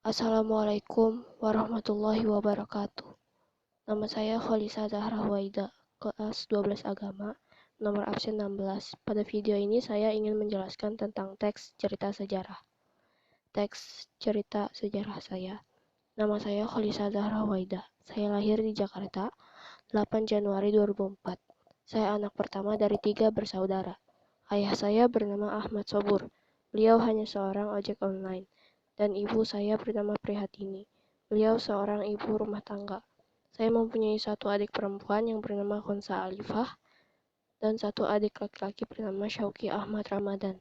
Assalamualaikum warahmatullahi wabarakatuh. Nama saya Kholisa Zahra Huwaida, kelas 12 Agama, nomor absen 16. Pada video ini saya ingin menjelaskan tentang teks cerita sejarah. Teks cerita sejarah saya. Nama saya Kholisa Zahra Huwaida. Saya lahir di Jakarta, 8 Januari 2004. Saya anak pertama dari 3 bersaudara. Ayah saya bernama Ahmad Sobur. Beliau hanya seorang ojek online. Dan ibu saya bernama Prihatini. Beliau seorang ibu rumah tangga. Saya mempunyai satu adik perempuan yang bernama Khonsa Alifah dan satu adik laki-laki bernama Syauki Ahmad Ramadan.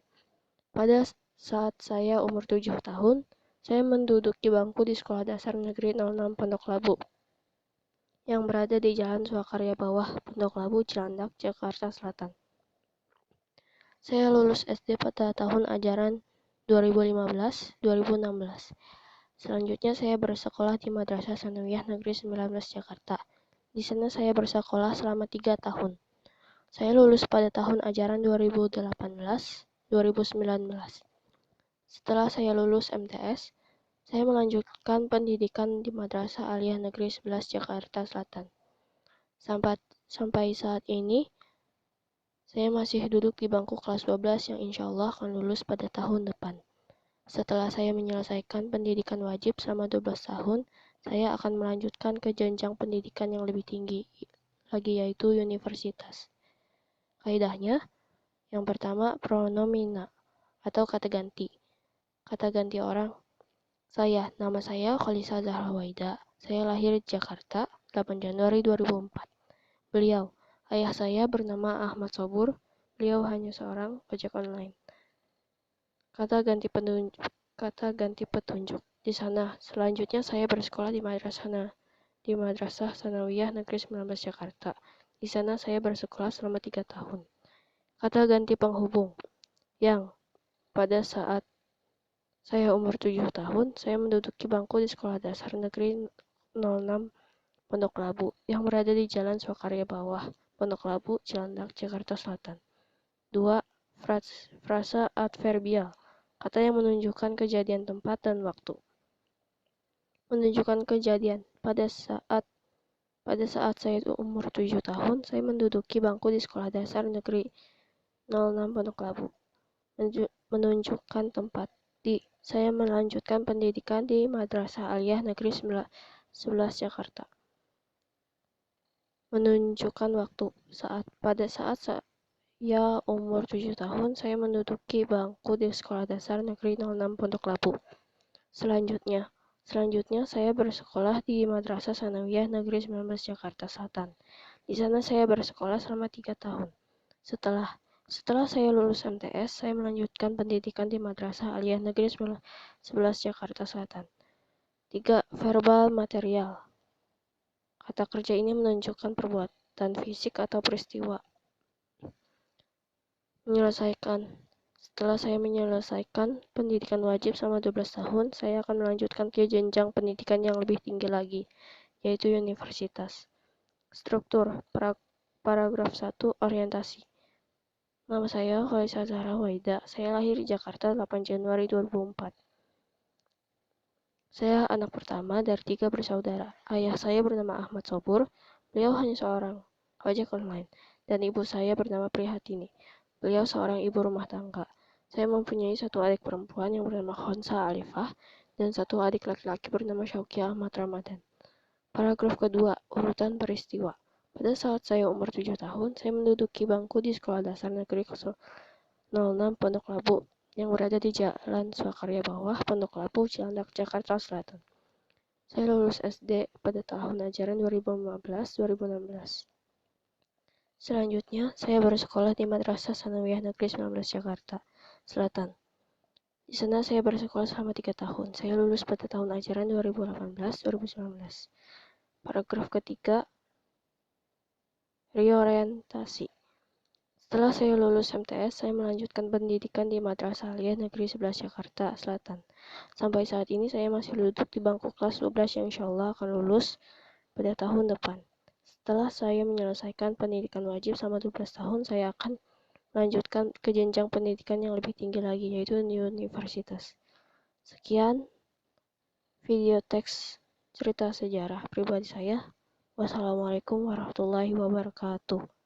Pada saat saya umur 7 tahun, saya menduduki bangku di Sekolah Dasar Negeri 06 Pondok Labu yang berada di Jalan Swakarya Bawah, Pondok Labu, Cilandak, Jakarta Selatan. Saya lulus SD pada tahun ajaran 2015-2016. Selanjutnya saya bersekolah di Madrasah Sanawiyah Negeri 19 Jakarta. Di sana saya bersekolah selama 3 tahun. Saya lulus pada tahun ajaran 2018-2019. Setelah saya lulus MTS, saya melanjutkan pendidikan di Madrasah Aliyah Negeri 11 Jakarta Selatan. Sampai saat ini, saya masih duduk di bangku kelas 12 yang insya Allah akan lulus pada tahun depan. Setelah saya menyelesaikan pendidikan wajib selama 12 tahun, saya akan melanjutkan ke jenjang pendidikan yang lebih tinggi lagi, yaitu universitas. Kaidahnya, yang pertama pronomina atau kata ganti. Kata ganti orang. Nama saya Kholisa Zahra Huwaida. Saya lahir di Jakarta, 8 Januari 2004. Beliau, ayah saya bernama Ahmad Sobur. Beliau hanya seorang ojek online. Kata ganti petunjuk. Di sana, selanjutnya saya bersekolah di Madrasah Sanawiyah Negeri 19 Jakarta. Di sana saya bersekolah selama 3 tahun. Kata ganti penghubung. Yang pada saat saya umur 7 tahun, saya menduduki bangku di Sekolah Dasar Negeri 06 Pondok Labu yang berada di Jalan Swakarya Bawah, Pondok Labu, Cilandak, Jakarta Selatan. 2. Frasa adverbial. Kata yang menunjukkan kejadian tempat dan waktu. Menunjukkan kejadian. Pada saat saya umur 7 tahun, saya menduduki bangku di Sekolah Dasar Negeri 06 Pondok Labu. Menunjukkan tempat. Saya melanjutkan pendidikan di Madrasah Aliyah Negeri 11 Jakarta. Menunjukkan waktu. Pada saat saya umur 7 tahun, saya menduduki bangku di Sekolah Dasar Negeri 06 Pondok Labu. Selanjutnya saya bersekolah di Madrasah Sanawiyah Negeri 19 Jakarta Selatan. Di sana saya bersekolah selama 3 tahun. Setelah saya lulus MTS, saya melanjutkan pendidikan di Madrasah Aliyah Negeri 11 Jakarta Selatan. 3. Verbal material. Kata kerja ini menunjukkan perbuatan fisik atau peristiwa. Setelah saya menyelesaikan pendidikan wajib selama 12 tahun, saya akan melanjutkan ke jenjang pendidikan yang lebih tinggi lagi, yaitu universitas. Struktur paragraf 1 orientasi. Nama saya Kholisa Zahra Huwaida. Saya lahir di Jakarta 8 Januari 2004. Saya anak pertama dari 3 bersaudara. Ayah saya bernama Ahmad Sobur. Beliau hanya seorang ojek online. Dan ibu saya bernama Prihatini. Beliau seorang ibu rumah tangga. Saya mempunyai satu adik perempuan yang bernama Khonsa Alifah dan satu adik laki-laki bernama Syauki Ahmad Ramadan. Paragraf kedua, urutan peristiwa. Pada saat saya umur 7 tahun, saya menduduki bangku di Sekolah Dasar Negeri 06 Pondok Labu yang berada di Jalan Swakarya Bawah, Pondok Labu, Cilandak, Jakarta Selatan. Saya lulus SD pada tahun ajaran 2015-2016. Selanjutnya, saya bersekolah di Madrasah Sanawiyah Negeri 19 Jakarta Selatan. Di sana saya bersekolah selama 3 tahun. Saya lulus pada tahun ajaran 2018-2019. Paragraf ketiga, reorientasi. Setelah saya lulus MTS, saya melanjutkan pendidikan di Madrasah Aliyah Negeri 11 Jakarta Selatan. Sampai saat ini saya masih duduk di bangku kelas 12 yang insya Allah akan lulus pada tahun depan. Setelah saya menyelesaikan pendidikan wajib selama 12 tahun, saya akan melanjutkan ke jenjang pendidikan yang lebih tinggi lagi, yaitu universitas. Sekian video teks cerita sejarah pribadi saya. Wassalamualaikum warahmatullahi wabarakatuh.